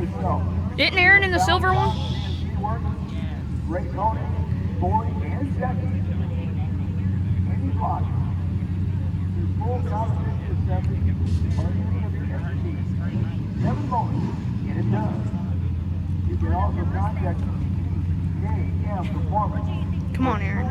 Isn't Aaron in the silver one? Ray Tony, Boyd, and Jackie. Any block. Your full competition assembly or any of your expertise. 7 moments. Get it done. You can also contact KM Performance. Come on, Aaron.